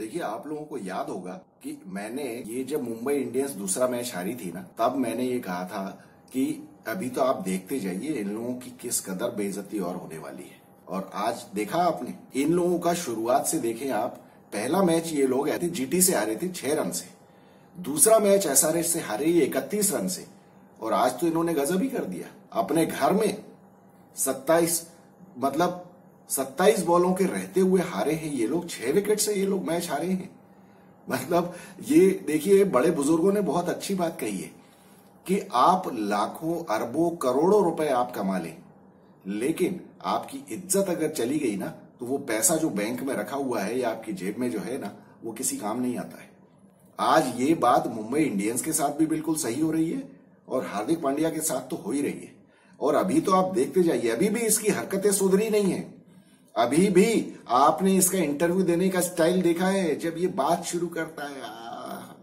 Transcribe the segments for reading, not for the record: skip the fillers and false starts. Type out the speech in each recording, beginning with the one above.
देखिए, आप लोगों को याद होगा कि मैंने ये जब मुंबई इंडियंस दूसरा मैच हारी थी ना, तब मैंने ये कहा था कि अभी तो आप देखते जाइए इन लोगों की किस कदर बेइज्जती और होने वाली है। और आज देखा आपने इन लोगों का, शुरुआत से देखें आप, पहला मैच ये लोग ऐसे जीटी से हारे थे 6 रन से, दूसरा मैच एसआरएच से हारे ये 31 रन से, और आज तो इन्होंने गजब ही कर दिया। अपने घर में 27 बॉलों के रहते हुए हारे हैं ये लोग, 6 विकेट से ये लोग मैच हारे हैं। मतलब ये देखिए, बड़े बुजुर्गों ने बहुत अच्छी बात कही है कि आप लाखों अरबों करोड़ों रुपए आप कमा लें, लेकिन आपकी इज्जत अगर चली गई ना, तो वो पैसा जो बैंक में रखा हुआ है या आपकी जेब में जो है ना, वो किसी काम नहीं आता है। आज ये बात मुंबई इंडियंस के साथ भी बिल्कुल सही हो रही है और हार्दिक पांड्या के साथ तो हो ही रही है। और अभी तो आप देखते जाइए, अभी भी इसकी हरकतें सुधरी नहीं है। अभी भी आपने इसका इंटरव्यू देने का स्टाइल देखा है, जब ये बात शुरू करता है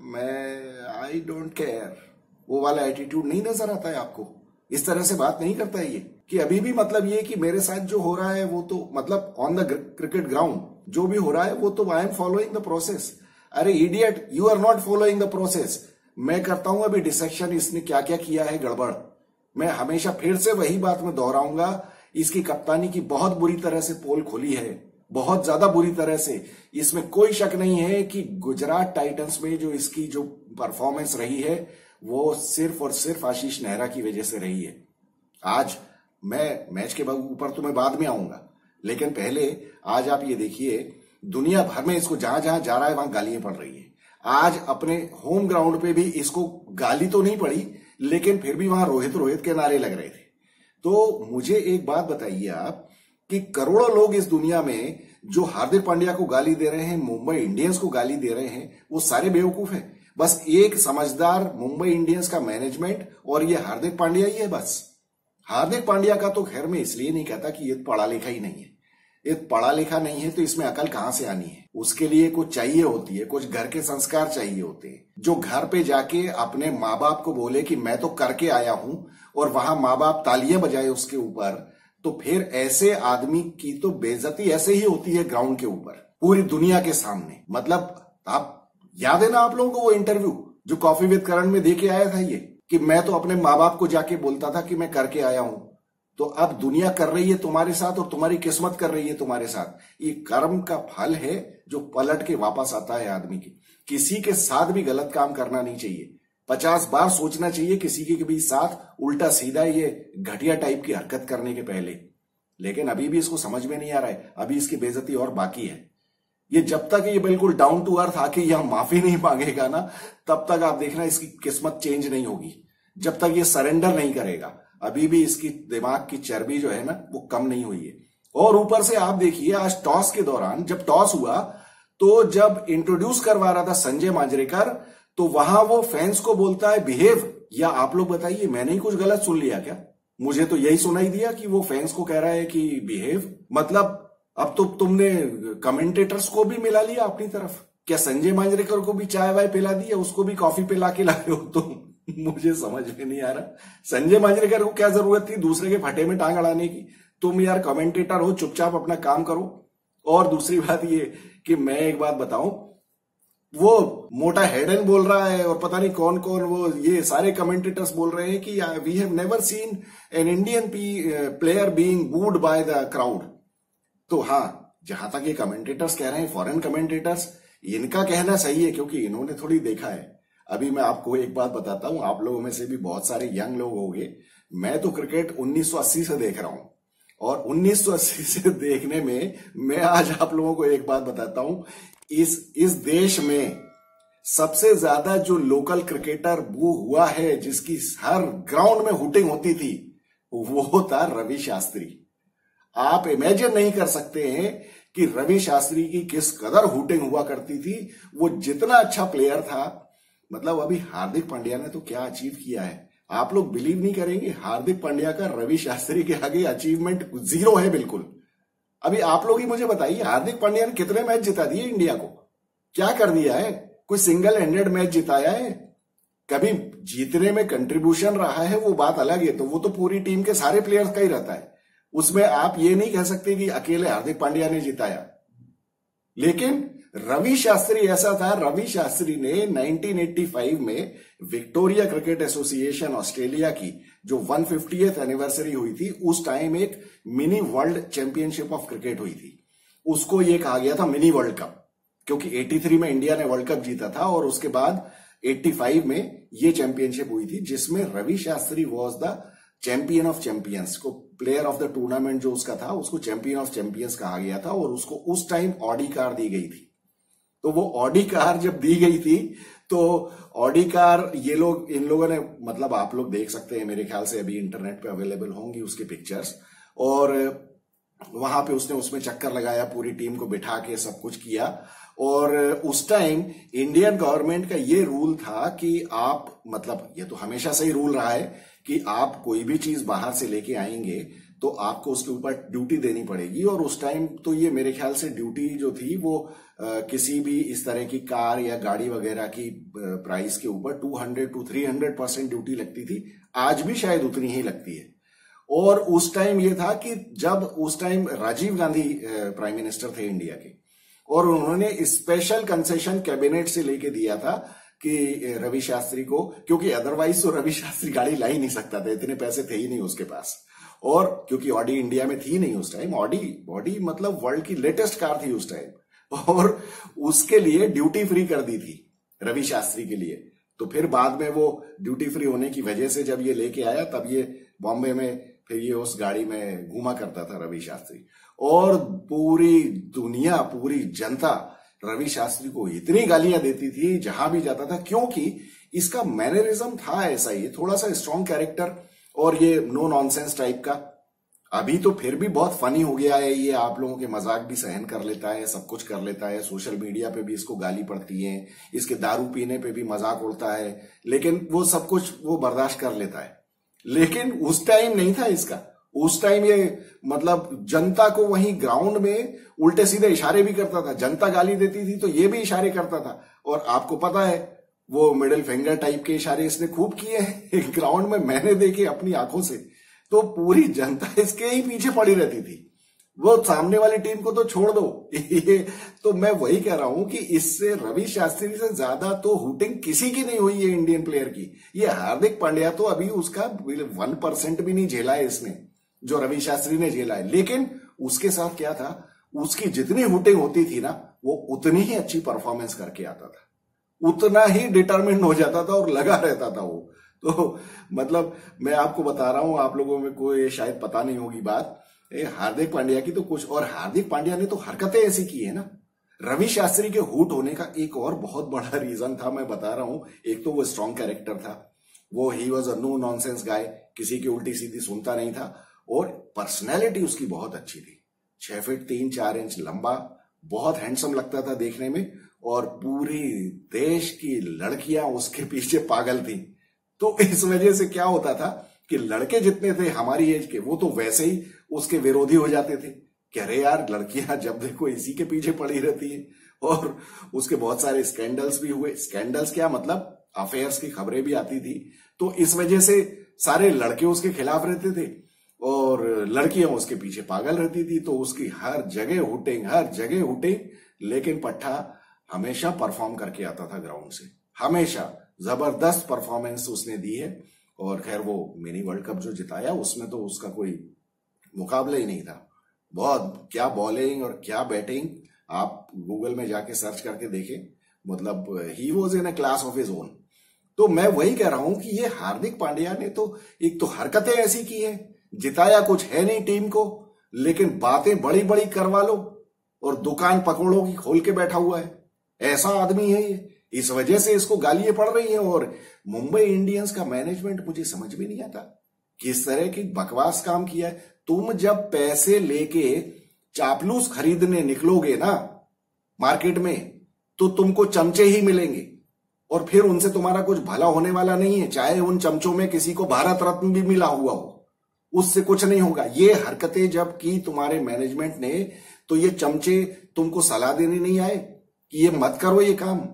मैं आई डोंट केयर, वो वाला एटीट्यूड नहीं नजर आता है आपको? इस तरह से बात नहीं करता है ये कि अभी भी मतलब ये कि मेरे साथ जो हो रहा है वो तो मतलब ऑन द क्रिकेट ग्राउंड जो भी हो रहा है वो तो I am following the process. अरे idiot, you are not following the process. मैं करता हूं अभी डिसेक्शन, इसने क्या क्या किया है गड़बड़। मैं हमेशा फिर से वही बात में दोहराऊंगा, इसकी कप्तानी की बहुत बुरी तरह से पोल खुली है, बहुत ज्यादा बुरी तरह से। इसमें कोई शक नहीं है कि गुजरात टाइटंस में जो इसकी जो परफॉर्मेंस रही है वो सिर्फ और सिर्फ आशीष नेहरा की वजह से रही है। आज मैं मैच के ऊपर तो मैं बाद में आऊंगा, लेकिन पहले आज आप ये देखिए, दुनिया भर में इसको जहां जहां जा रहा है वहां गालियां पड़ रही है। आज अपने होम ग्राउंड पे भी इसको गाली तो नहीं पड़ी, लेकिन फिर भी वहां रोहित रोहित के नारे लग रहे थे। तो मुझे एक बात बताइए आप कि करोड़ों लोग इस दुनिया में जो हार्दिक पांड्या को गाली दे रहे हैं, मुंबई इंडियंस को गाली दे रहे हैं, वो सारे बेवकूफ हैं। बस एक समझदार मुंबई इंडियंस का मैनेजमेंट और ये हार्दिक पांड्या ही है बस। हार्दिक पांड्या का तो खैर मैं इसलिए नहीं कहता कि ये पढ़ा लिखा ही नहीं है। ये पढ़ा लिखा नहीं है तो इसमें अकल कहां से आनी है? उसके लिए कुछ चाहिए होती है, कुछ घर के संस्कार चाहिए होते हैं, जो घर पे जाके अपने माँ बाप को बोले कि मैं तो करके आया हूं, और वहां माँ बाप तालियां बजाए उसके ऊपर। तो फिर ऐसे आदमी की तो बेइज्जती ऐसे ही होती है ग्राउंड के ऊपर, पूरी दुनिया के सामने। मतलब आप याद है ना आप लोगों को वो इंटरव्यू जो कॉफी विद करण में दे के आया था, ये कि मैं तो अपने माँ बाप को जाके बोलता था कि मैं करके आया हूं। तो अब दुनिया कर रही है तुम्हारे साथ और तुम्हारी किस्मत कर रही है तुम्हारे साथ। ये कर्म का फल है जो पलट के वापस आता है आदमी की। किसी के साथ भी गलत काम करना नहीं चाहिए, 50 बार सोचना चाहिए किसी के भी साथ उल्टा सीधा ये घटिया टाइप की हरकत करने के पहले। लेकिन अभी भी इसको समझ में नहीं आ रहा है, अभी इसकी बेइज्जती और बाकी है। ये जब तक ये बिल्कुल डाउन टू अर्थ आके यह माफी नहीं मांगेगा ना, तब तक आप देखना इसकी किस्मत चेंज नहीं होगी। जब तक ये सरेंडर नहीं करेगा, अभी भी इसकी दिमाग की चर्बी जो है ना वो कम नहीं हुई है। और ऊपर से आप देखिए, आज टॉस के दौरान जब टॉस हुआ तो जब इंट्रोड्यूस करवा रहा था संजय मांजरेकर, तो वहां वो फैंस को बोलता है बिहेव। या आप लोग बताइए, मैंने ही कुछ गलत सुन लिया क्या? मुझे तो यही सुनाई दिया कि वो फैंस को कह रहा है कि बिहेव। मतलब अब तो तुमने कमेंटेटर्स को भी मिला लिया अपनी तरफ। क्या संजय मांजरेकर को भी चाय वाय पिला दी, उसको भी कॉफी पिला के लाए हो तुम? मुझे समझ में नहीं आ रहा। संजय मांजरेकर को क्या जरूरत थी दूसरे के फटे में टांग अड़ाने की? तुम यार कमेंटेटर हो, चुपचाप अपना काम करो। और दूसरी बात ये कि मैं एक बात बताऊं, वो मोटा हेडन बोल रहा है और पता नहीं कौन कौन वो ये सारे कमेंटेटर्स बोल रहे हैं कि we have never seen an Indian player being booed by the crowd. तो हाँ, जहां तक ये कमेंटेटर्स कह रहे हैं, फॉरेन कमेंटेटर्स, इनका कहना सही है क्योंकि इन्होंने थोड़ी देखा है। अभी मैं आपको एक बात बताता हूं, आप लोगों में से भी बहुत सारे यंग लोग होंगे, मैं तो क्रिकेट 1980 से देख रहा हूं, और 1980 से देखने में मैं आज आप लोगों को एक बात बताता हूं, इस देश में सबसे ज्यादा जो लोकल क्रिकेटर वो हुआ है, जिसकी हर ग्राउंड में हुटिंग होती थी, वो था रवि शास्त्री। आप इमेजिन नहीं कर सकते हैं कि रवि शास्त्री की किस कदर हुटिंग हुआ करती थी। वो जितना अच्छा प्लेयर था, मतलब अभी हार्दिक पांड्या ने तो क्या अचीव किया है, आप लोग बिलीव नहीं करेंगे। हार्दिक पांड्या का रवि शास्त्री के आगे अचीवमेंट जीरो है बिल्कुल। अभी आप लोग ही मुझे बताइए, हार्दिक पांड्या ने कितने मैच जिता दिए इंडिया को? क्या कर दिया है? कोई सिंगल हैंडेड मैच जिताया है? कभी जीतने में कंट्रीब्यूशन रहा है वो बात अलग है, तो वो तो पूरी टीम के सारे प्लेयर्स का ही रहता है। उसमें आप ये नहीं कह सकते कि अकेले हार्दिक पांड्या ने जिताया। लेकिन रवि शास्त्री ऐसा था, रवि शास्त्री ने 1985 में विक्टोरिया क्रिकेट एसोसिएशन ऑस्ट्रेलिया की जो 150th एनिवर्सरी हुई थी, उस टाइम एक mini world championship of cricket हुई थी। उसको ये कहा गया था मिनी वर्ल्ड कप, क्योंकि 83 में इंडिया ने वर्ल्ड कप जीता था और उसके बाद 85 में ये चैंपियनशिप हुई थी, जिसमें Ravi Shastri was the champion of champions. को प्लेयर ऑफ द टूर्नामेंट जो उसका था, उसको चैंपियन ऑफ चैंपियंस कहा गया था और उसको उस टाइम ऑडी कार दी गई थी। तो वो ऑडी कार जब दी गई थी तो ऑडी कार ये लोग, इन लोगों ने, मतलब आप लोग देख सकते हैं, मेरे ख्याल से अभी इंटरनेट पे अवेलेबल होंगी उसकी पिक्चर्स, और वहां पे उसने उसमें चक्कर लगाया, पूरी टीम को बिठा के सब कुछ किया। और उस टाइम इंडियन गवर्नमेंट का ये रूल था कि आप, मतलब ये तो हमेशा से ही रूल रहा है कि आप कोई भी चीज बाहर से लेके आएंगे तो आपको उसके ऊपर ड्यूटी देनी पड़ेगी। और उस टाइम तो ये मेरे ख्याल से ड्यूटी जो थी वो किसी भी इस तरह की कार या गाड़ी वगैरह की प्राइस के ऊपर 200 to 300% ड्यूटी लगती थी। आज भी शायद उतनी ही लगती है। और उस टाइम ये था कि जब उस time Rajiv Gandhi prime minister थे इंडिया के, और उन्होंने स्पेशल कंसेशन कैबिनेट से लेके दिया था कि रवि शास्त्री को, क्योंकि अदरवाइज तो रवि शास्त्री गाड़ी ला ही नहीं सकता था, इतने पैसे थे ही नहीं उसके पास। और क्योंकि ऑडी इंडिया में थी नहीं उस टाइम, ऑडी मतलब वर्ल्ड की लेटेस्ट कार थी उस टाइम, और उसके लिए ड्यूटी फ्री कर दी थी रवि शास्त्री के लिए। तो फिर बाद में वो ड्यूटी फ्री होने की वजह से जब ये लेके आया, तब ये बॉम्बे में फिर ये उस गाड़ी में घूमा करता था रवि शास्त्री। और पूरी दुनिया, पूरी जनता रवि शास्त्री को इतनी गालियां देती थी जहां भी जाता था, क्योंकि इसका मैनरिज्म था ऐसा, ये थोड़ा सा स्ट्रॉन्ग कैरेक्टर और ये नो नॉनसेंस टाइप का। अभी तो फिर भी बहुत फनी हो गया है ये, आप लोगों के मजाक भी सहन कर लेता है, सब कुछ कर लेता है, सोशल मीडिया पे भी इसको गाली पड़ती है, इसके दारू पीने पे भी मजाक उड़ता है, लेकिन वो सब कुछ वो बर्दाश्त कर लेता है। लेकिन उस टाइम नहीं था इसका। उस टाइम ये मतलब जनता को वहीं ग्राउंड में उल्टे सीधे इशारे भी करता था, जनता गाली देती थी तो ये भी इशारे करता था। और आपको पता है वो मिडिल फिंगर टाइप के इशारे इसने खूब किए हैं ग्राउंड में, मैंने देखे अपनी आंखों से। तो पूरी जनता इसके ही पीछे पड़ी रहती थी, वो सामने वाली टीम को तो छोड़ दो ये तो मैं वही कह रहा हूं कि इससे रवि शास्त्री से ज्यादा तो हुटिंग किसी की नहीं हुई है इंडियन प्लेयर की। ये हार्दिक पांड्या तो अभी उसका 1% भी नहीं झेला है इसने, जो रवि शास्त्री ने झेला है। लेकिन उसके साथ क्या था, उसकी जितनी हुटिंग होती थी ना, वो उतनी ही अच्छी परफॉर्मेंस करके आता था, उतना ही डिटरमिन्ड हो जाता था और लगा रहता था वो। तो मतलब मैं आपको बता रहा हूं, आप लोगों में कोई शायद पता नहीं होगी बात, हार्दिक पांड्या की तो कुछ, और हार्दिक पांड्या ने तो हरकतें ऐसी की है ना। रवि शास्त्री के हुट होने का एक और बहुत बड़ा रीजन था, मैं बता रहा हूं। एक तो वो स्ट्रॉन्ग कैरेक्टर था, वो ही was a no nonsense guy, किसी की उल्टी सीधी सुनता नहीं था, और पर्सनैलिटी उसकी बहुत अच्छी थी। 6 फीट 3-4 इंच लंबा, बहुत हैंडसम लगता था देखने में, और पूरी देश की लड़कियां उसके पीछे पागल थी। तो इस वजह से क्या होता था कि लड़के जितने थे हमारी एज के, वो तो वैसे ही उसके विरोधी हो जाते थे कि अरे यार लड़कियां जब देखो इसी के पीछे पड़ी रहती है। और उसके बहुत सारे स्कैंडल्स भी हुए। स्कैंडल्स क्या मतलब, अफेयर्स की खबरें भी आती थी। तो इस वजह से सारे लड़के उसके खिलाफ रहते थे और लड़कियां उसके पीछे पागल रहती थी। तो उसकी हर जगह हुटिंग, लेकिन पट्टा हमेशा परफॉर्म करके आता था ग्राउंड से, हमेशा जबरदस्त परफॉर्मेंस उसने दी है। और खैर वो मिनी वर्ल्ड कप जो जिताया उसमें तो उसका कोई मुकाबला ही नहीं था। बहुत क्या बॉलिंग और क्या बैटिंग, आप गूगल में जाके सर्च करके देखें, मतलब he was in a class of his own. तो मैं वही कह रहा हूं कि ये हार्दिक पांड्या ने तो एक तो हरकतें ऐसी की है, जिताया कुछ है नहीं टीम को, लेकिन बातें बड़ी बड़ी करवा लो और दुकान पकौड़ों की खोल के बैठा हुआ है, ऐसा आदमी है ये। इस वजह से इसको गालियां पड़ रही हैं। और मुंबई इंडियंस का मैनेजमेंट मुझे समझ में नहीं आता, किस तरह की बकवास काम किया है। तुम जब पैसे लेके चापलूस खरीदने निकलोगे ना मार्केट में, तो तुमको चमचे ही मिलेंगे और फिर उनसे तुम्हारा कुछ भला होने वाला नहीं है। चाहे उन चमचों में किसी को भारत रत्न भी मिला हुआ हो, उससे कुछ नहीं होगा। ये हरकतें जब की तुम्हारे मैनेजमेंट ने, तो ये चमचे तुमको सलाह देने नहीं आए कि ये मत करो, ये काम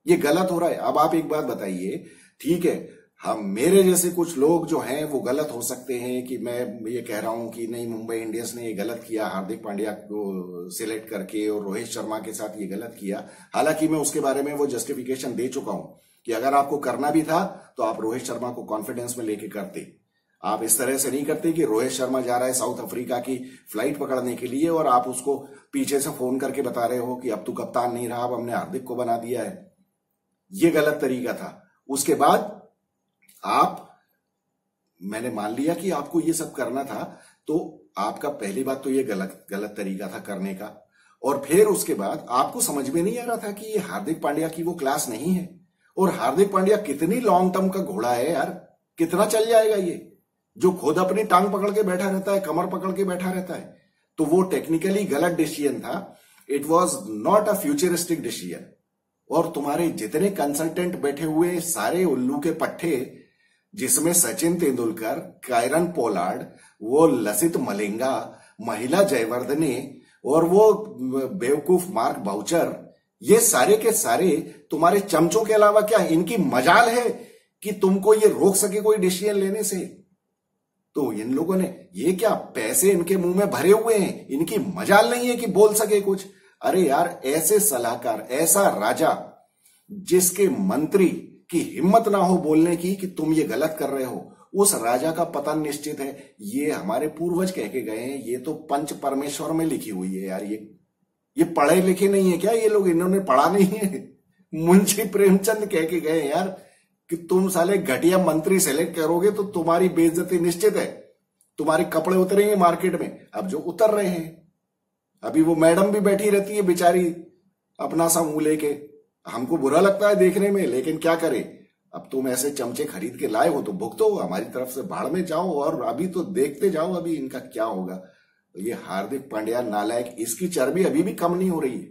ये गलत हो रहा है। अब आप एक बात बताइए, ठीक है हम मेरे जैसे कुछ लोग जो हैं वो गलत हो सकते हैं कि मैं ये कह रहा हूं कि नहीं मुंबई इंडियंस ने ये गलत किया हार्दिक पांड्या को सिलेक्ट करके और रोहित शर्मा के साथ ये गलत किया। हालांकि मैं उसके बारे में वो जस्टिफिकेशन दे चुका हूं कि अगर आपको करना भी था तो आप रोहित शर्मा को कॉन्फिडेंस में लेके करते। आप इस तरह से नहीं करते कि रोहित शर्मा जा रहा है साउथ अफ्रीका की फ्लाइट पकड़ने के लिए और आप उसको पीछे से फोन करके बता रहे हो कि अब तू कप्तान नहीं रहा, अब हमने हार्दिक को बना दिया है। ये गलत तरीका था। उसके बाद मैंने मान लिया कि आपको ये सब करना था, तो आपका पहली बात तो ये गलत तरीका था करने का। और फिर उसके बाद आपको समझ में नहीं आ रहा था कि ये हार्दिक पांड्या की वो क्लास नहीं है। और हार्दिक पांड्या कितनी लॉन्ग टर्म का घोड़ा है यार, कितना चल जाएगा ये, जो खुद अपनी टांग पकड़ के बैठा रहता है, कमर पकड़ के बैठा रहता है। तो वो टेक्निकली गलत डिसीजन था। It was not a futuristic decision. और तुम्हारे जितने कंसल्टेंट बैठे हुए सारे उल्लू के पट्टे, जिसमें सचिन तेंदुलकर, कायरन पोलार्ड, वो लसित मलिंगा, महिला जयवर्धने और वो बेवकूफ मार्क बाउचर, ये सारे के सारे तुम्हारे चमचों के अलावा क्या इनकी मजाल है कि तुमको ये रोक सके कोई डिसीजन लेने से? तो इन लोगों ने ये क्या पैसे इनके मुंह में भरे हुए हैं, इनकी मजाल नहीं है कि बोल सके कुछ। अरे यार, ऐसे सलाहकार, ऐसा राजा जिसके मंत्री की हिम्मत ना हो बोलने की कि तुम ये गलत कर रहे हो, उस राजा का पतन निश्चित है। ये हमारे पूर्वज कह के गए हैं, ये तो पंच परमेश्वर में लिखी हुई है यार। ये पढ़े लिखे नहीं है क्या ये लोग? इन्होंने पढ़ा नहीं है? मुंशी प्रेमचंद कह के गए यार कि तुम साले घटिया मंत्री सेलेक्ट करोगे तो तुम्हारी बेइज्जती निश्चित है, तुम्हारे कपड़े उतरेंगे मार्केट में। अब जो उतर रहे हैं, अभी वो मैडम भी बैठी रहती है बेचारी अपना सा मुंह लेके, हमको बुरा लगता है देखने में, लेकिन क्या करे। अब तुम ऐसे चमचे खरीद के लाए हो तो भुगतो, हमारी तरफ से भाड़ में जाओ। और अभी तो देखते जाओ अभी इनका क्या होगा। ये हार्दिक पांड्या नालायक, इसकी चर्बी अभी भी कम नहीं हो रही है।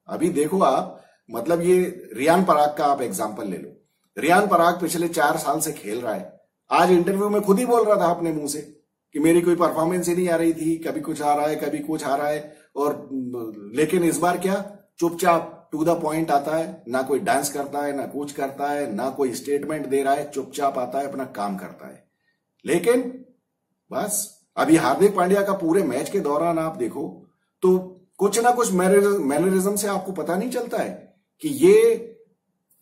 अभी देखो आप, मतलब ये रियान पराग का आप एग्जाम्पल ले लो। रियान पराग पिछले 4 साल से खेल रहा है। आज इंटरव्यू में खुद ही बोल रहा था अपने मुंह से कि मेरी कोई परफॉर्मेंस ही नहीं आ रही थी, कभी कुछ आ रहा है, कभी कुछ आ रहा है। और लेकिन इस बार क्या, चुपचाप टू द पॉइंट आता है, ना कोई डांस करता है, ना कुछ करता है, ना कोई स्टेटमेंट दे रहा है, चुपचाप आता है, अपना काम करता है। लेकिन बस अभी हार्दिक पांड्या का पूरे मैच के दौरान आप देखो तो कुछ ना कुछ मैनरिज्म से आपको पता नहीं चलता है कि ये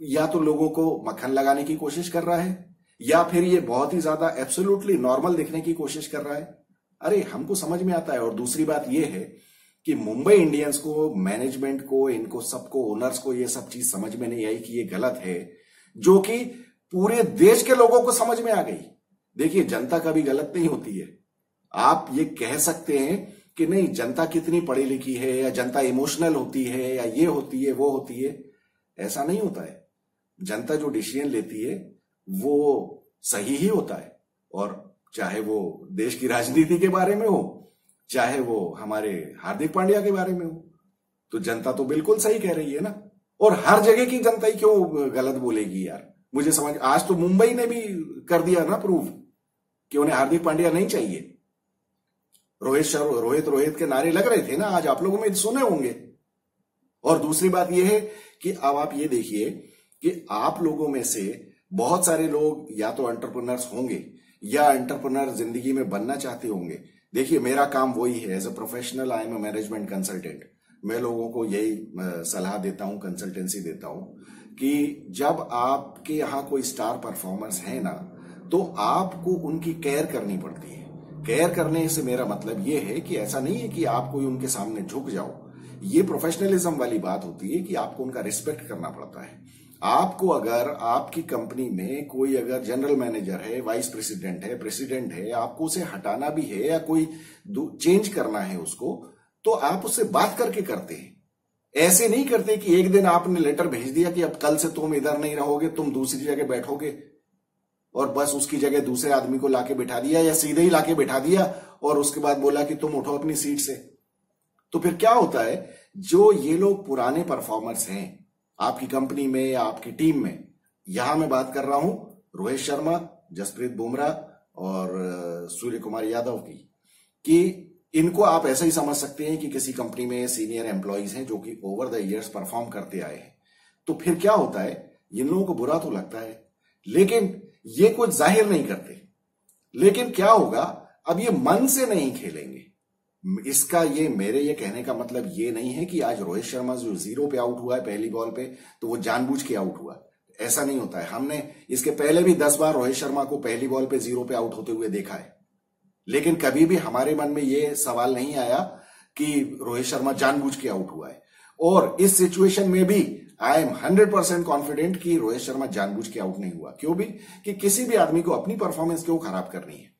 या तो लोगों को मक्खन लगाने की कोशिश कर रहा है, या फिर ये बहुत ही ज्यादा एब्सोल्युटली नॉर्मल दिखने की कोशिश कर रहा है। अरे हमको समझ में आता है। और दूसरी बात ये है कि मुंबई इंडियंस को, मैनेजमेंट को, इनको सबको, ओनर्स को ये सब चीज समझ में नहीं आई कि ये गलत है, जो कि पूरे देश के लोगों को समझ में आ गई। देखिए, जनता कभी गलत नहीं होती है। आप ये कह सकते हैं कि नहीं जनता कितनी पढ़ी लिखी है, या जनता इमोशनल होती है, या ये होती है, वो होती है। ऐसा नहीं होता है। जनता जो डिसीजन लेती है वो सही ही होता है। और चाहे वो देश की राजनीति के बारे में हो, चाहे वो हमारे हार्दिक पांड्या के बारे में हो, तो जनता तो बिल्कुल सही कह रही है ना। और हर जगह की जनता ही क्यों गलत बोलेगी यार? मुझे समझ, आज तो मुंबई ने भी कर दिया ना प्रूव कि उन्हें हार्दिक पांड्या नहीं चाहिए। रोहित के नारे लग रहे थे ना, आज आप लोगों में सुने होंगे। और दूसरी बात यह है कि अब आप ये देखिए कि आप लोगों में से बहुत सारे लोग या तो एंटरप्रेन्योर्स होंगे या एंटरप्रेन्योर जिंदगी में बनना चाहते होंगे। देखिए, मेरा काम वही है, as a professional I am a management consultant. मैं लोगों को यही सलाह देता हूं, कंसल्टेंसी देता हूं कि जब आपके यहां कोई स्टार परफॉर्मर्स है ना, तो आपको उनकी केयर करनी पड़ती है। केयर करने से मेरा मतलब ये है कि ऐसा नहीं है कि आप कोई उनके सामने झुक जाओ। ये प्रोफेशनलिज्म वाली बात होती है कि आपको उनका रिस्पेक्ट करना पड़ता है। आपको अगर आपकी कंपनी में कोई अगर जनरल मैनेजर है, वाइस प्रेसिडेंट है, प्रेसिडेंट है, आपको उसे हटाना भी है या कोई चेंज करना है उसको, तो आप उससे बात करके करते हैं। ऐसे नहीं करते कि एक दिन आपने लेटर भेज दिया कि अब कल से तुम इधर नहीं रहोगे, तुम दूसरी जगह बैठोगे, और बस उसकी जगह दूसरे आदमी को लाके बिठा दिया, या सीधे ही लाके बिठा दिया और उसके बाद बोला कि तुम उठो अपनी सीट से। तो फिर क्या होता है, जो ये लोग पुराने परफॉर्मर्स हैं आपकी कंपनी में या आपकी टीम में, यहां मैं बात कर रहा हूं रोहित शर्मा, जसप्रीत बुमराह और सूर्य कुमार यादव की, कि इनको आप ऐसा ही समझ सकते हैं कि किसी कंपनी में सीनियर एम्प्लॉइज हैं जो कि ओवर द इयर्स परफॉर्म करते आए हैं। तो फिर क्या होता है, इन लोगों को बुरा तो लगता है, लेकिन ये कुछ जाहिर नहीं करते। लेकिन क्या होगा, अब ये मन से नहीं खेलेंगे। इसका मेरे ये कहने का मतलब ये नहीं है कि आज रोहित शर्मा जो 0 पे आउट हुआ है पहली बॉल पे तो वो जानबूझ के आउट हुआ, ऐसा नहीं होता है। हमने इसके पहले भी 10 बार रोहित शर्मा को पहली बॉल पे 0 पे आउट होते हुए देखा है, लेकिन कभी भी हमारे मन में ये सवाल नहीं आया कि रोहित शर्मा जानबूझ के आउट हुआ है। और इस सिचुएशन में भी आई एम 100% कॉन्फिडेंट कि रोहित शर्मा जानबूझ के आउट नहीं हुआ। क्यों भी कि किसी भी आदमी को अपनी परफॉर्मेंस क्यों खराब करनी है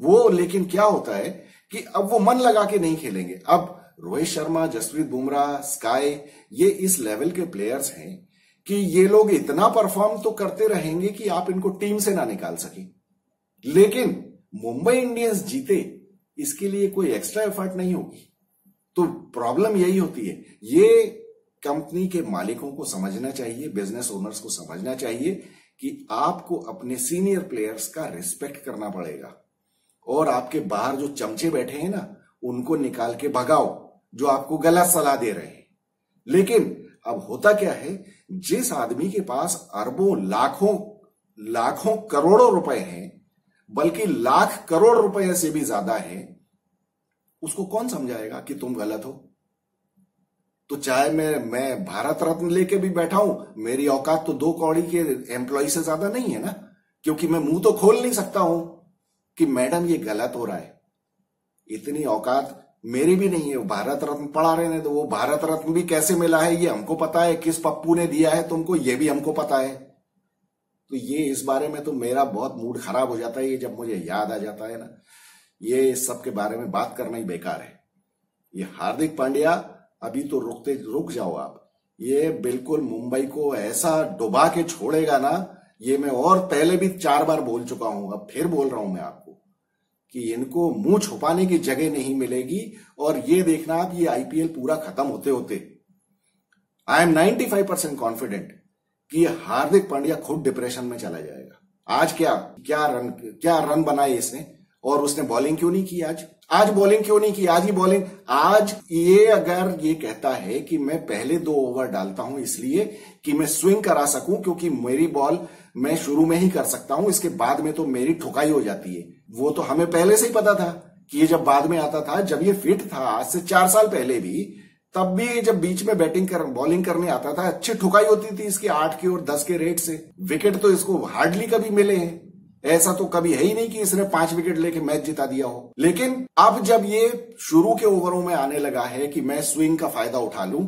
वो। लेकिन क्या होता है कि अब वो मन लगा के नहीं खेलेंगे। अब रोहित शर्मा, जसप्रीत बुमराह, स्काई, ये इस लेवल के प्लेयर्स हैं कि ये लोग इतना परफॉर्म तो करते रहेंगे कि आप इनको टीम से ना निकाल सके। लेकिन मुंबई इंडियंस जीते इसके लिए कोई एक्स्ट्रा एफर्ट नहीं होगी। तो प्रॉब्लम यही होती है। ये कंपनी के मालिकों को समझना चाहिए, बिजनेस ओनर्स को समझना चाहिए कि आपको अपने सीनियर प्लेयर्स का रिस्पेक्ट करना पड़ेगा। और आपके बाहर जो चमचे बैठे हैं ना, उनको निकाल के भगाओ जो आपको गलत सलाह दे रहे हैं। लेकिन अब होता क्या है, जिस आदमी के पास अरबों लाखों करोड़ों रुपए हैं, बल्कि लाख करोड़ रुपए से भी ज्यादा है, उसको कौन समझाएगा कि तुम गलत हो। तो चाहे मैं भारत रत्न लेके भी बैठा हूं, मेरी औकात तो 2 कौड़ी के एम्प्लॉय से ज्यादा नहीं है ना, क्योंकि मैं मुंह तो खोल नहीं सकता हूं कि मैडम ये गलत हो रहा है। इतनी औकात मेरी भी नहीं है। भारत रत्न पढ़ा रहे हैं तो वो भारत रत्न भी कैसे मिला है ये हमको पता है, किस पप्पू ने दिया है तुमको ये भी हमको पता है। तो ये इस बारे में तो मेरा बहुत मूड खराब हो जाता है ये जब मुझे याद आ जाता है ना। ये इस सब के बारे में बात करना ही बेकार है। ये हार्दिक पांड्या, अभी तो रुक जाओ आप। ये बिल्कुल मुंबई को ऐसा डुबा के छोड़ेगा ना, ये मैं और पहले भी 4 बार बोल चुका हूं, अब फिर बोल रहा हूं मैं आपको कि इनको मुंह छुपाने की जगह नहीं मिलेगी। और ये देखना आप, ये आईपीएल पूरा खत्म होते होते आई एम 95% कॉन्फिडेंट कि हार्दिक पांड्या खुद डिप्रेशन में चला जाएगा। आज क्या रन बनाए इसने, और उसने बॉलिंग क्यों नहीं की आज बॉलिंग क्यों नहीं की, आज ही बॉलिंग। आज ये अगर ये कहता है कि मैं पहले 2 ओवर डालता हूं इसलिए कि मैं स्विंग करा सकूं, क्योंकि मेरी बॉल मैं शुरू में ही कर सकता हूं, इसके बाद में तो मेरी ठुकाई हो जाती है। वो तो हमें पहले से ही पता था कि ये जब बाद में आता था, जब ये फिट था आज से 4 साल पहले भी, तब भी जब बीच में बॉलिंग करने आता था अच्छी ठुकाई होती थी इसके 8 के और 10 के रेट से। विकेट तो इसको हार्डली कभी मिले हैं, ऐसा तो कभी है ही नहीं कि इसने 5 विकेट लेके मैच जिता दिया हो। लेकिन अब जब ये शुरू के ओवरों में आने लगा है कि मैं स्विंग का फायदा उठा लूं,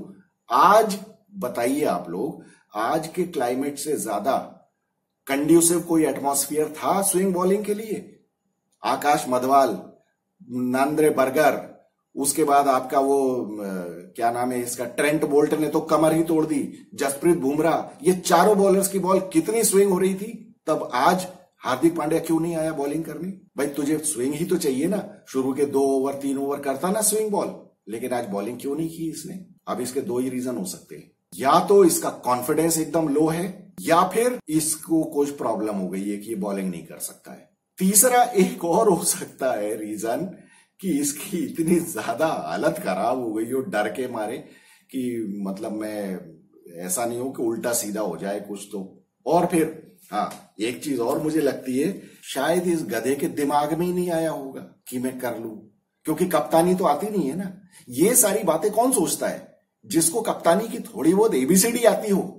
आज बताइए आप लोग, आज के क्लाइमेट से ज्यादा कंड्यूसिव कोई एटमॉस्फेयर था स्विंग बॉलिंग के लिए? आकाश मधवाल, नांद्रे बर्गर, उसके बाद आपका वो क्या नाम है इसका, ट्रेंट बोल्ट ने तो कमर ही तोड़ दी, जसप्रीत बुमराह, ये चारों बॉलर्स की बॉल कितनी स्विंग हो रही थी। तब आज हार्दिक पांड्या क्यों नहीं आया बॉलिंग करने? भाई तुझे स्विंग ही तो चाहिए ना, शुरू के 2 ओवर 3 ओवर करता ना स्विंग बॉल, लेकिन आज बॉलिंग क्यों नहीं की इसने? अब इसके 2 ही रीजन हो सकते हैं, या तो इसका कॉन्फिडेंस एकदम लो है, या फिर इसको कुछ प्रॉब्लम हो गई है कि ये बॉलिंग नहीं कर सकता है। तीसरा एक और हो सकता है रीजन कि इसकी इतनी ज्यादा हालत खराब हो गई हो डर के मारे कि मतलब मैं ऐसा नहीं हो कि उल्टा सीधा हो जाए कुछ तो। और फिर हाँ, एक चीज और मुझे लगती है, शायद इस गधे के दिमाग में ही नहीं आया होगा कि मैं कर लूं, क्योंकि कप्तानी तो आती नहीं है ना। ये सारी बातें कौन सोचता है? जिसको कप्तानी की थोड़ी बहुत एबीसीडी आती हो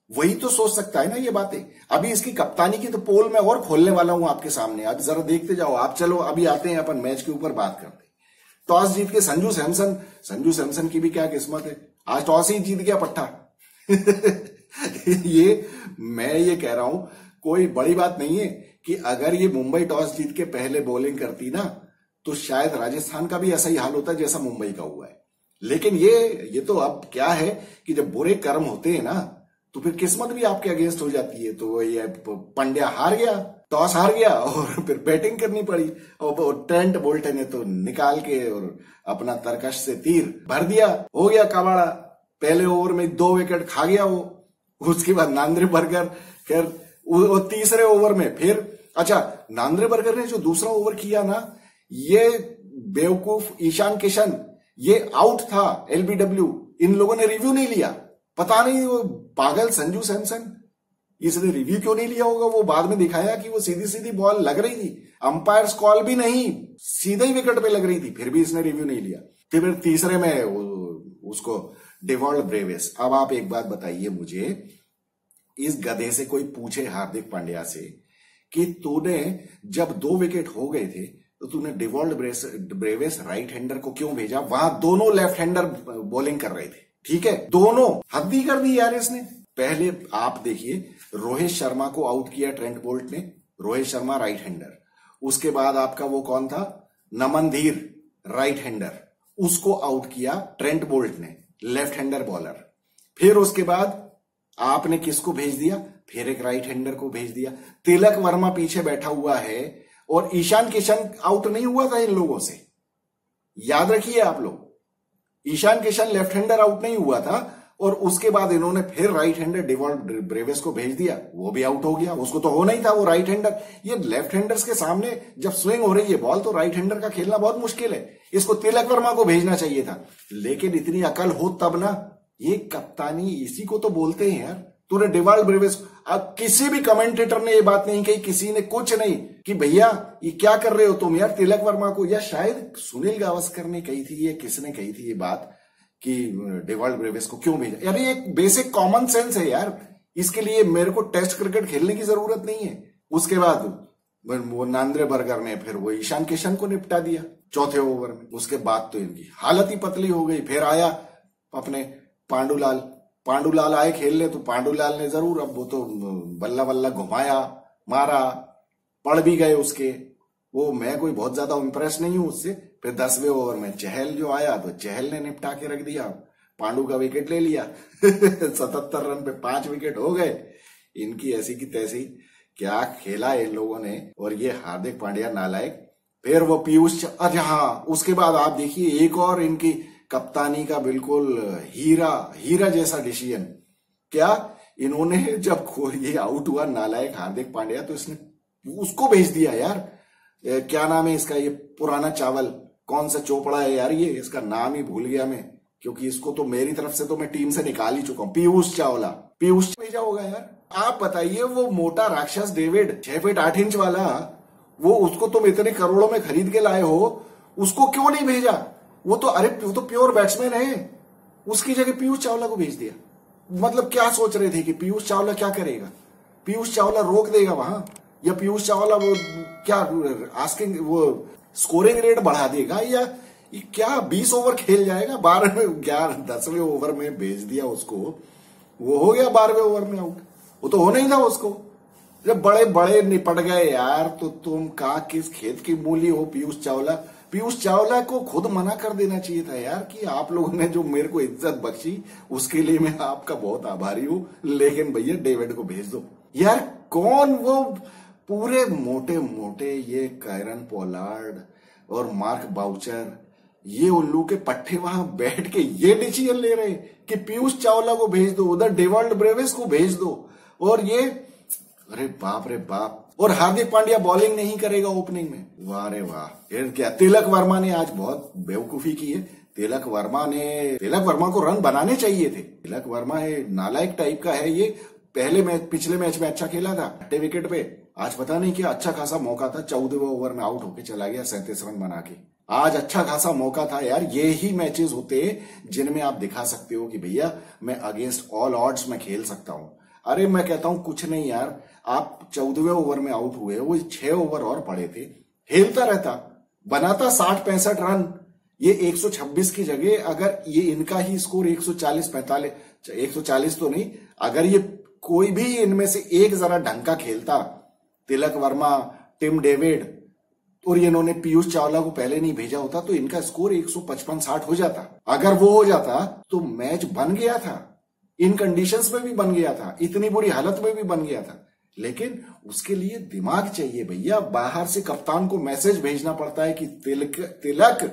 वही तो सोच सकता है ना ये बातें। अभी इसकी कप्तानी की तो पोल मैं और खोलने वाला हूं आपके सामने, अब जरा देखते जाओ आप। चलो अभी आते हैं अपन मैच के ऊपर बात करते हैं। टॉस जीत के संजू सैमसन की भी क्या किस्मत है, आज टॉस ही जीत गया पट्टा। मैं ये कह रहा हूं, कोई बड़ी बात नहीं है कि अगर ये मुंबई टॉस जीत के पहले बॉलिंग करती ना, तो शायद राजस्थान का भी ऐसा ही हाल होता जैसा मुंबई का हुआ है। लेकिन ये तो अब क्या है कि जब बुरे कर्म होते हैं ना, तो फिर किस्मत भी आपके अगेंस्ट हो जाती है। तो ये पंड्या हार गया, टॉस हार गया, और फिर बैटिंग करनी पड़ी, और ट्रेंट बोल्ट ने तो निकाल के और अपना तरकश से तीर भर दिया, हो गया कबाड़ा। पहले ओवर में 2 विकेट खा गया वो। उसके बाद नांद्रे बर्गर, खैर वो तीसरे ओवर में फिर, अच्छा नांद्रे बर्गर ने जो दूसरा ओवर किया ना, ये बेवकूफ ईशान किशन ये आउट था एलबीडब्ल्यू, इन लोगों ने रिव्यू नहीं लिया। पता नहीं वो पागल संजू सैमसन इसने रिव्यू क्यों नहीं लिया होगा? वो बाद में दिखाया कि वो सीधी सीधी बॉल लग रही थी, अंपायर्स कॉल भी नहीं, सीधे ही विकेट पे लग रही थी, फिर भी इसने रिव्यू नहीं लिया। फिर तीसरे में उसको डेवॉल्ड ब्रेविस। अब आप एक बात बताइए मुझे, इस गधे से कोई पूछे हार्दिक पांड्या से कि तूने जब 2 विकेट हो गए थे तो तूने डेवॉल्ड ब्रेविस राइट हैंडर को क्यों भेजा? वहां दोनों लेफ्ट हैंडर बॉलिंग कर रहे थे, ठीक है, दोनों हद ही कर दी यार इसने। पहले आप देखिए, रोहित शर्मा को आउट किया ट्रेंट बोल्ट ने, रोहित शर्मा राइट हैंडर। उसके बाद आपका वो कौन था, नमन धीर राइट हैंडर, उसको आउट किया ट्रेंट बोल्ट ने, लेफ्ट हैंडर बॉलर। फिर उसके बाद आपने किसको भेज दिया? फिर एक राइट हैंडर को भेज दिया। तिलक वर्मा पीछे बैठा हुआ है और ईशान किशन आउट नहीं हुआ था इन लोगों से, याद रखिए आप लोग। Ishan Kishan left hander out नहीं हुआ था और उसके बाद इन्होंने फिर राइट हैंडर डेवॉल्ड ब्रेविस को भेज दिया, वो भी आउट हो गया, उसको तो होना ही था, वो राइट हैंडर। ये लेफ्ट हैंडर्स के सामने जब स्विंग हो रही है बॉल तो राइट हैंडर का खेलना बहुत मुश्किल है, इसको तिलक वर्मा को भेजना चाहिए था। लेकिन इतनी अकल हो तब ना, ये कप्तानी इसी को तो बोलते हैं यार। तूने डेवॉल्ड ब्रेविस, अब किसी भी कमेंटेटर ने ये बात नहीं कही, किसी ने कुछ नहीं कि भैया ये क्या कर रहे हो तुम यार तिलक वर्मा को, या शायद सुनील गावस्कर ने कही थी, ये किसने कही थी ये बात कि डेवॉल्ड ब्रेविस को क्यों भेजा? यार ये एक बेसिक कॉमन सेंस है यार, इसके लिए मेरे को टेस्ट क्रिकेट खेलने की जरूरत नहीं है। उसके बाद वो नांद्रे बर्गर ने फिर वो ईशान किशन को निपटा दिया चौथे ओवर में। उसके बाद तो इनकी हालत ही पतली हो गई। फिर आया अपने पांडुलाल आए खेलने, तो पांडुलाल ने जरूर, अब वो तो बल्ला बल्ला घुमाया, मारा, पड़ भी गए उसके, वो मैं कोई बहुत ज्यादा इंप्रेस नहीं हूं उससे। फिर 10वें ओवर में चहल जो आया तो चहल ने निपटा के रख दिया, पांडु का विकेट ले लिया 77 रन पे 5 विकेट हो गए। इनकी ऐसी की तैसी क्या खेला इन लोगों ने, और ये हार्दिक पांड्या नालायक। फिर वो पीयूष, अच्छा हाँ, उसके बाद आप देखिए एक और इनकी कप्तानी का बिल्कुल हीरा जैसा डिसीजन। क्या इन्होंने जब ये आउट हुआ नालायक हार्दिक पांड्या, तो इसने उसको भेज दिया यार, क्या नाम है इसका, ये पुराना चावल, कौन सा चोपड़ा है यार ये, इसका नाम ही भूल गया मैं, क्योंकि इसको तो मेरी तरफ से तो मैं टीम से निकाल ही चुका हूं। पीयूष चावला, पीयूष भेजा होगा यार। आप बताइए, वो मोटा राक्षस डेविड 6 फीट 8 इंच वाला, वो उसको तुम इतने करोड़ों में खरीद के लाए हो, उसको क्यों नहीं भेजा? वो तो वो तो प्योर बैट्समैन है, उसकी जगह पीयूष चावला को भेज दिया। मतलब क्या सोच रहे थे कि पीयूष चावला क्या करेगा? पीयूष चावला रोक देगा वहां, या पीयूष चावला वो क्या आस्किंग वो स्कोरिंग रेट बढ़ा देगा, या क्या 20 ओवर खेल जाएगा? 10वें ओवर में भेज दिया उसको, वो हो गया 12वें ओवर में आउट। वो तो होना ही था उसको, जब बड़े बड़े निपट गए यार, तो तुम का किस खेत की मूली हो पीयूष चावला को खुद मना कर देना चाहिए था यार कि आप लोगों ने जो मेरे को इज्जत बख्शी उसके लिए मैं आपका बहुत आभारी हूं, लेकिन भैया डेविड को भेज दो यार। कौन वो पूरे मोटे मोटे ये कैरन पोलार्ड और मार्क बाउचर, ये उल्लू के पट्टे वहां बैठ के ये डिसीजन ले रहे कि पीयूष चावला को भेज दो, उधर डेवॉल्ड ब्रेविस को भेज दो, और ये अरे बाप रे बाप। और हार्दिक पांड्या बॉलिंग नहीं करेगा ओपनिंग में, वाह रे वाह। फिर क्या, तिलक वर्मा ने आज बहुत बेवकूफी की है। तिलक वर्मा को रन बनाने चाहिए थे। तिलक वर्मा है नालायक टाइप का है ये, पिछले मैच में अच्छा खेला था 8 विकेट पे, आज पता नहीं क्या अच्छा खासा मौका था, 14वें ओवर में आउट होके चला गया 37 रन बना के। आज अच्छा खासा मौका था यार, ये ही मैचेस होते जिनमें आप दिखा सकते हो कि भैया मैं अगेंस्ट ऑल ऑड्स में खेल सकता हूं। अरे मैं कहता हूं कुछ नहीं यार, आप 14वें ओवर में आउट हुए, वो 6 ओवर और पड़े थे, खेलता रहता, बनाता 60-65 रन। ये 126 की जगह अगर ये इनका ही स्कोर 140 तो नहीं, अगर ये कोई भी इनमें से एक जरा ढंग का खेलता, तिलक वर्मा, टिम डेविड, और इन्होंने पीयूष चावला को पहले नहीं भेजा होता, तो इनका स्कोर 155-60 हो जाता। अगर वो हो जाता तो मैच बन गया था, इन कंडीशंस में भी बन गया था, इतनी बुरी हालत में भी बन गया था। लेकिन उसके लिए दिमाग चाहिए भैया, बाहर से कप्तान को मैसेज भेजना पड़ता है कि तिलक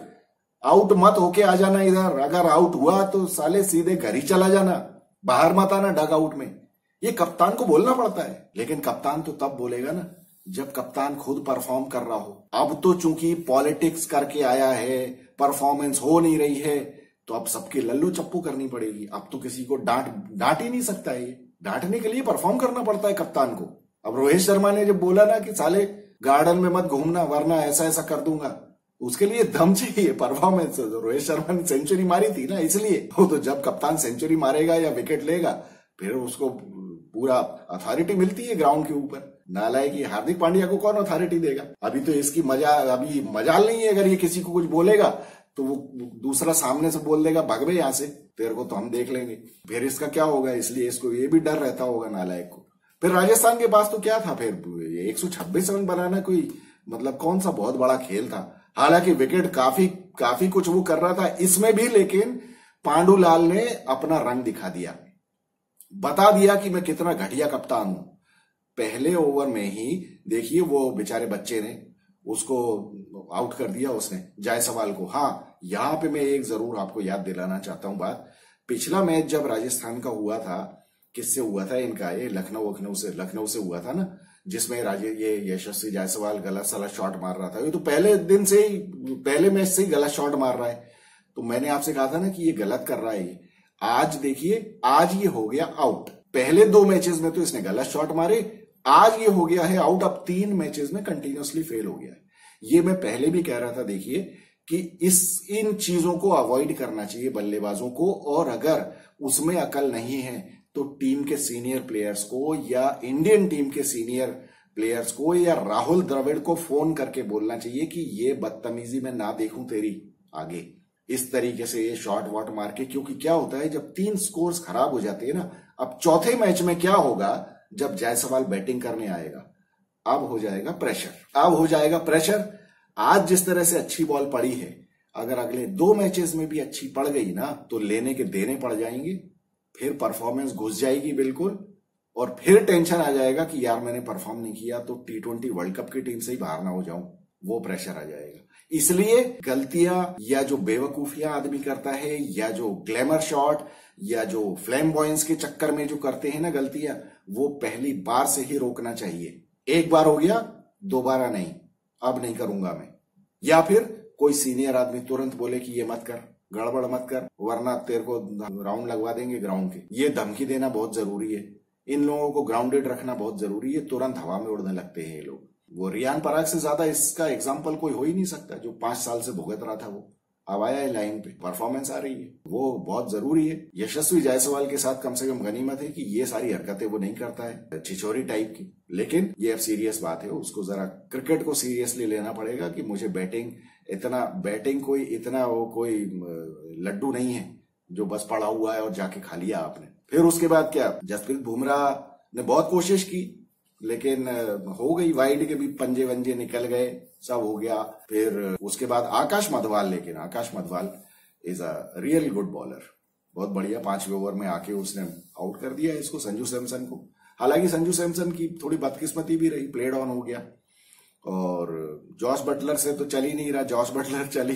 आउट मत होके आ जाना इधर, अगर आउट हुआ तो साले सीधे घर ही चला जाना, बाहर मत आना डग आउट में। ये कप्तान को बोलना पड़ता है। लेकिन कप्तान तो तब बोलेगा ना जब कप्तान खुद परफॉर्म कर रहा हो। अब तो चूंकि पॉलिटिक्स करके आया है, परफॉर्मेंस हो नहीं रही है, तो अब सबकी लल्लू चप्पू करनी पड़ेगी। अब तो किसी को डांट ही नहीं सकता है ये। डांटने के लिए परफॉर्म करना पड़ता है कप्तान को। अब रोहित शर्मा ने जब बोला ना कि साले गार्डन में मत घूमना वरना ऐसा ऐसा कर दूंगा, उसके लिए दम चाहिए, परफॉर्मेंस। रोहित शर्मा ने सेंचुरी मारी थी ना, इसलिए वो तो जब कप्तान सेंचुरी मारेगा या विकेट लेगा फिर उसको पूरा अथॉरिटी मिलती है ग्राउंड के ऊपर। नालायक ये हार्दिक पांड्या को कौन अथॉरिटी देगा? अभी तो इसकी अभी मजाल नहीं है, अगर ये किसी को कुछ बोलेगा तो वो दूसरा सामने से बोल देगा भाग बे यहां से, तेरे को तो हम देख लेंगे, फिर इसका क्या होगा। इसलिए इसको ये भी डर रहता होगा नालायक को। फिर राजस्थान के पास तो क्या था, फिर 126 रन बनाना कोई मतलब कौन सा बहुत बड़ा खेल था। हालांकि विकेट काफी कुछ वो कर रहा था इसमें भी, लेकिन पांडुलाल ने अपना रंग दिखा दिया, बता दिया कि मैं कितना घटिया कप्तान हूं। पहले ओवर में ही देखिए वो बेचारे बच्चे ने उसको आउट कर दिया, उसने जायसवाल को। हाँ, यहां पे मैं एक जरूर आपको याद दिलाना चाहता हूं बात। पिछला मैच जब राजस्थान का हुआ था, किससे हुआ था इनका, ये लखनऊ से हुआ था ना, जिसमें ये यशस्वी जायसवाल गलत सला शॉट मार रहा था। ये तो पहले मैच से ही गलत शॉट मार रहा है। तो मैंने आपसे कहा था ना कि ये गलत कर रहा है ये। आज देखिए, आज ये हो गया आउट। पहले 2 मैचेस में तो इसने गलत शॉट मारे, आज ये हो गया है आउट। अब 3 मैचेस में कंटिन्यूअसली फेल हो गया है। ये मैं पहले भी कह रहा था देखिए कि इन चीजों को अवॉइड करना चाहिए बल्लेबाजों को, और अगर उसमें अकल नहीं है तो टीम के सीनियर प्लेयर्स को या इंडियन टीम के सीनियर प्लेयर्स को या राहुल द्रविड़ को फोन करके बोलना चाहिए कि ये बदतमीजी मैं ना देखूं तेरी आगे, इस तरीके से ये शॉट वॉट मार के। क्योंकि क्या होता है जब 3 स्कोर्स खराब हो जाते हैं ना, अब चौथे मैच में क्या होगा जब जायसवाल बैटिंग करने आएगा, अब हो जाएगा प्रेशर। आज जिस तरह से अच्छी बॉल पड़ी है, अगर अगले 2 मैचेस में भी अच्छी पड़ गई ना तो लेने के देने पड़ जाएंगे, फिर परफॉर्मेंस घुस जाएगी बिल्कुल, और फिर टेंशन आ जाएगा कि यार मैंने परफॉर्म नहीं किया तो T20 वर्ल्ड कप की टीम से ही बाहर ना हो जाऊं, वो प्रेशर आ जाएगा। इसलिए गलतियां या जो बेवकूफियां आदमी करता है या जो ग्लैमर शॉट या जो फ्लैम्बॉयंस के चक्कर में जो करते हैं ना गलतियां, वो पहली बार से ही रोकना चाहिए। एक बार हो गया, दोबारा नहीं, अब नहीं करूंगा मैं। या फिर कोई सीनियर आदमी तुरंत बोले कि ये मत कर, गड़बड़ मत कर, वरना तेरे को राउंड लगवा देंगे ग्राउंड के। ये धमकी देना बहुत जरूरी है। इन लोगों को ग्राउंडेड रखना बहुत जरूरी है। तुरंत हवा में उड़ने लगते हैं ये लोग। वो रियान पराग से ज्यादा इसका एग्जाम्पल कोई हो ही नहीं सकता, जो 5 साल से भुगत रहा था वो अब आया है लाइन पे, परफॉर्मेंस आ रही है, वो बहुत जरूरी है। यशस्वी जायसवाल के साथ कम से कम गनीमत है कि ये सारी हरकतें वो नहीं करता है छिछोरी टाइप की। लेकिन ये अब सीरियस बात है, उसको जरा क्रिकेट को सीरियसली लेना पड़ेगा कि मुझे बैटिंग कोई लड्डू नहीं है जो बस पड़ा हुआ है और जाके खा लिया आपने। फिर उसके बाद क्या, जसप्रीत बुमराह ने बहुत कोशिश की लेकिन हो गई वाइड के भी पंजे वंजे निकल गए, सब हो गया। फिर उसके बाद Akash Madhwal is a real good bowler, बहुत बढ़िया 5वें ओवर में आके उसने आउट कर दिया इसको, संजू सैमसन को। हालांकि संजू सैमसन की थोड़ी बदकिस्मती भी रही, प्लेड ऑन हो गया, और जॉस बटलर से तो चल ही नहीं रहा, जॉस बटलर चल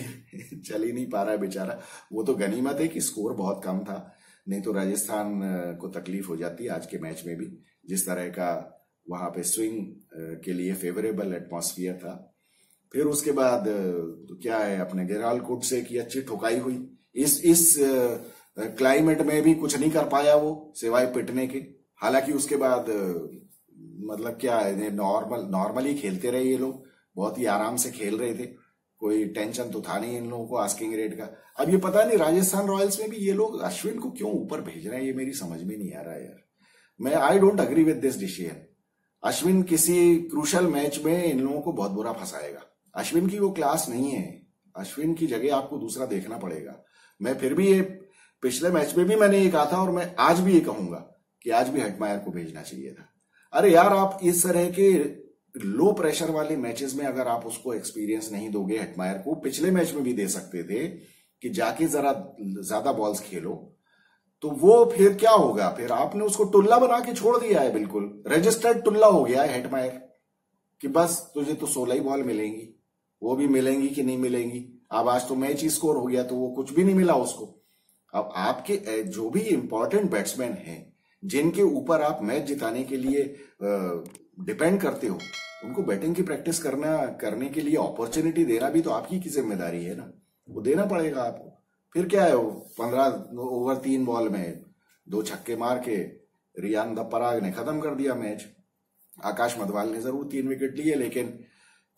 ही नहीं पा रहा है बेचारा। वो तो गनीमत है कि स्कोर बहुत कम था, नहीं तो राजस्थान को तकलीफ हो जाती आज के मैच में भी, जिस तरह का वहां पे स्विंग के लिए फेवरेबल एटमॉस्फियर था। फिर उसके बाद क्या है, अपने गेरालकोट से की अच्छी ठुकाई हुई। इस क्लाइमेट में भी कुछ नहीं कर पाया वो सिवाय पिटने के। हालांकि उसके बाद मतलब क्या है, नॉर्मली खेलते रहे ये लोग, बहुत ही आराम से खेल रहे थे, कोई टेंशन तो था नहीं इन लोगों को आस्किंग रेट का। अब ये पता नहीं राजस्थान रॉयल्स में भी ये लोग अश्विन को क्यों ऊपर भेज रहे हैं, ये मेरी समझ में नहीं आ रहा है यार। I don't agree with this decision. Ashwin किसी क्रूशल मैच में इन लोगों को बहुत बुरा फंसाएगा। अश्विन की वो क्लास नहीं है, अश्विन की जगह आपको दूसरा देखना पड़ेगा। मैं फिर भी ये पिछले मैच में भी मैंने ये कहा था और मैं आज भी ये कहूंगा कि आज भी हेटमायर को भेजना चाहिए था। अरे यार, आप इस तरह के लो प्रेशर वाले मैचेस में अगर आप उसको एक्सपीरियंस नहीं दोगे, हेटमायर को पिछले मैच में भी दे सकते थे कि जाके जरा ज्यादा बॉल्स खेलो, तो वो फिर क्या होगा, फिर आपने उसको टुल्ला बना के छोड़ दिया है, बिल्कुल रजिस्टर्ड टुल्ला हो गया है हेटमायर कि बस तुझे तो 16 ही बॉल मिलेंगी, वो भी मिलेंगी कि नहीं मिलेंगी। अब आज तो मैच ही स्कोर हो गया तो वो कुछ भी नहीं मिला उसको। अब आपके जो भी इंपॉर्टेंट बैट्समैन हैं जिनके ऊपर आप मैच जिताने के लिए डिपेंड करते हो, उनको बैटिंग की प्रैक्टिस करने के लिए अपॉर्चुनिटी देना भी तो आपकी की जिम्मेदारी है ना, वो देना पड़ेगा आपको। फिर क्या है, 15 ओवर 3 बॉल में 2 छक्के मार के रियान पराग ने खत्म कर दिया मैच। आकाश मधवाल ने जरूर 3 विकेट लिए, लेकिन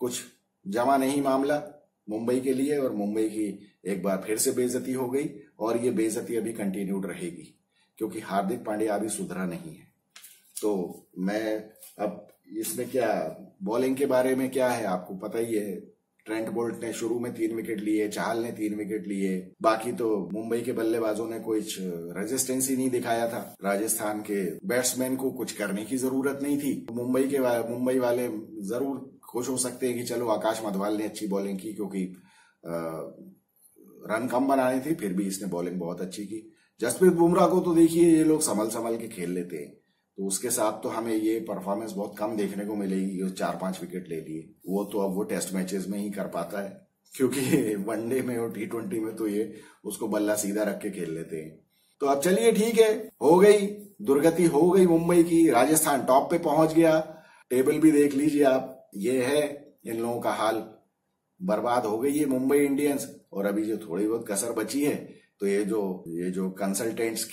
कुछ जमा नहीं मामला मुंबई के लिए, और मुंबई की एक बार फिर से बेइज्जती हो गई, और ये बेइज्जती अभी कंटिन्यूड रहेगी क्योंकि हार्दिक पांड्या अभी सुधरा नहीं है। तो मैं अब इसमें क्या, बॉलिंग के बारे में क्या है आपको पता ही है। ट्रेंट बोल्ट ने शुरू में 3 विकेट लिए, चाहल ने 3 विकेट लिए, बाकी तो मुंबई के बल्लेबाजों ने कुछ रेजिस्टेंस ही नहीं दिखाया था। राजस्थान के बैट्समैन को कुछ करने की जरूरत नहीं थी। मुंबई वाले जरूर खुश हो सकते हैं कि चलो आकाश मधवाल ने अच्छी बॉलिंग की, क्योंकि रन कम बनाने थे, फिर भी इसने बॉलिंग बहुत अच्छी की। जसप्रीत बुमराह को तो देखिए ये लोग संभल संभल के खेल लेते हैं, तो उसके साथ तो हमें ये परफॉर्मेंस बहुत कम देखने को मिलेगी। 4-5 विकेट ले लिए, वो तो अब वो टेस्ट मैचेस में ही कर पाता है, क्योंकि वनडे में और T20 में तो ये उसको बल्ला सीधा रख के खेल लेते हैं। तो अब चलिए ठीक है, हो गई दुर्गति, हो गई मुंबई की। राजस्थान टॉप पे पहुंच गया। टेबल भी देख लीजिए आप, ये है इन लोगों का हाल। बर्बाद हो गई है मुंबई इंडियंस। और अभी जो थोड़ी बहुत कसर बची है, तो ये जो कंसल्टेंट्स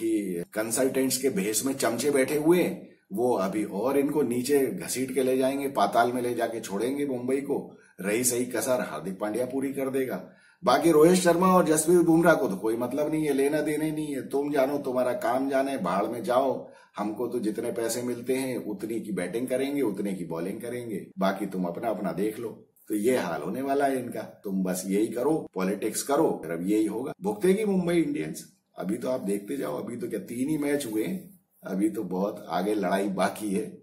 के भेष में चमचे बैठे हुए हैं, वो अभी और इनको नीचे घसीट के ले जाएंगे, पाताल में ले जाके छोड़ेंगे मुंबई को। रही सही कसर हार्दिक पांड्या पूरी कर देगा। बाकी रोहित शर्मा और जसप्रीत बुमराह को तो कोई मतलब नहीं है, लेना देने नहीं है। तुम जानो, तुम्हारा काम जाने, भाड़ में जाओ। हमको तो जितने पैसे मिलते हैं उतनी की बैटिंग करेंगे, उतने की बॉलिंग करेंगे, बाकी तुम अपना अपना देख लो। तो ये हाल होने वाला है इनका। तुम बस यही करो, पॉलिटिक्स करो, फिर अब यही होगा, भुगतेगी मुंबई इंडियंस। अभी तो आप देखते जाओ, अभी तो क्या 3 ही मैच हुए हैं, अभी तो बहुत आगे लड़ाई बाकी है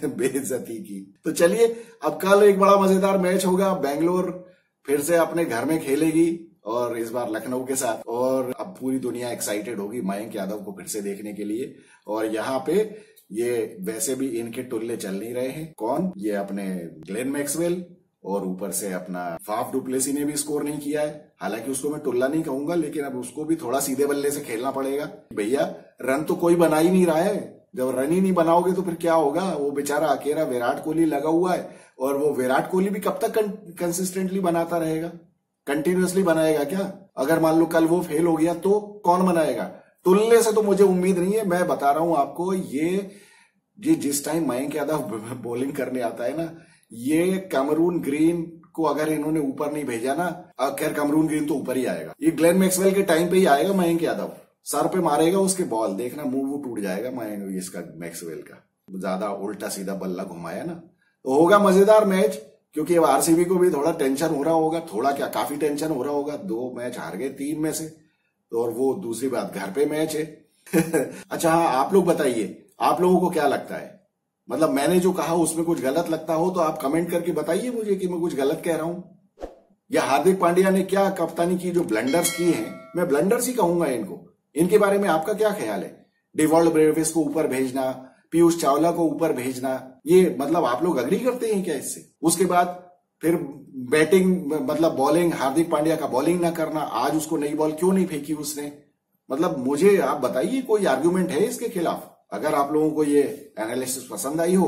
बेइज्जती की। तो चलिए, अब कल एक बड़ा मजेदार मैच होगा। बेंगलोर फिर से अपने घर में खेलेगी, और इस बार लखनऊ के साथ। और अब पूरी दुनिया एक्साइटेड होगी मयंक यादव को फिर से देखने के लिए। और यहाँ पे ये वैसे भी इनके टुल्ले चल नहीं रहे हैं। कौन? ये अपने ग्लेन मैक्सवेल, और ऊपर से अपना फाफ डुप्लेसी ने भी स्कोर नहीं किया है। हालांकि उसको मैं टुल्ला नहीं कहूंगा, लेकिन अब उसको भी थोड़ा सीधे बल्ले से खेलना पड़ेगा। भैया रन तो कोई बना ही नहीं रहा है, जब रन ही नहीं बनाओगे तो फिर क्या होगा। वो बेचारा अकेला विराट कोहली लगा हुआ है, और वो विराट कोहली भी कब तक कंसिस्टेंटली बनाता रहेगा, कंटिन्यूअसली बनाएगा क्या? अगर मान लो कल वो फेल हो गया तो कौन बनाएगा? टुल्ले से तो मुझे उम्मीद नहीं है। मैं बता रहा हूं आपको, ये जिस टाइम मयंक यादव बॉलिंग करने आता है ना, ये कैमरून ग्रीन को अगर इन्होंने ऊपर नहीं भेजा ना, खैर कैमरून ग्रीन तो ऊपर ही आएगा, ये ग्लेन मैक्सवेल के टाइम पे ही आएगा। मयंक यादव सर पे मारेगा उसके बॉल, देखना मुंह टूट जाएगा मयंक इसका मैक्सवेल का, ज्यादा उल्टा सीधा बल्ला घुमाया ना। तो होगा मजेदार मैच, क्योंकि अब आरसीबी को भी थोड़ा टेंशन हो रहा होगा, थोड़ा क्या काफी टेंशन हो रहा होगा। 2 मैच हार गए 3 में से, तो और वो दूसरी बात घर पे मैच है अच्छा हाँ, आप लोग बताइए, आप लोगों को क्या लगता है? मतलब मैंने जो कहा उसमें कुछ गलत लगता हो तो आप कमेंट करके बताइए मुझे कि मैं कुछ गलत कह रहा हूं। या हार्दिक पांड्या ने क्या कप्तानी की जो ब्लंडर्स की हैं, मैं ब्लंडर्स ही कहूंगा इनको, इनके बारे में आपका क्या ख्याल है? डिवॉल्ट ब्रेविस को ऊपर भेजना, पीयूष चावला को ऊपर भेजना, ये मतलब आप लोग अग्री करते हैं क्या इससे? उसके बाद फिर बैटिंग मतलब बॉलिंग, हार्दिक पांड्या का बॉलिंग ना करना, आज उसको नई बॉल क्यों नहीं फेंकी उसने? मतलब मुझे आप बताइए, कोई आर्ग्यूमेंट है इसके खिलाफ? अगर आप लोगों को ये एनालिसिस पसंद आई हो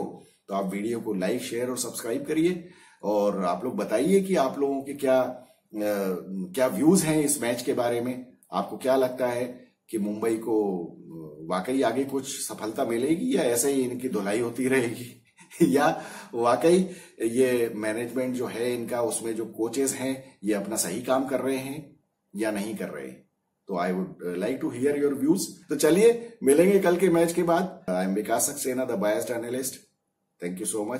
तो आप वीडियो को लाइक, शेयर और सब्सक्राइब करिए, और आप लोग बताइए कि आप लोगों के क्या व्यूज हैं इस मैच के बारे में। आपको क्या लगता है कि मुंबई को वाकई आगे कुछ सफलता मिलेगी, या ऐसे ही इनकी धुलाई होती रहेगी या वाकई ये मैनेजमेंट जो है इनका, उसमें जो कोचेस हैं ये अपना सही काम कर रहे हैं या नहीं कर रहे हैं? तो I would like to hear your views. तो चलिए मिलेंगे कल के मैच के बाद। I am Vikas Saxena, the biased analyst. Thank you so much.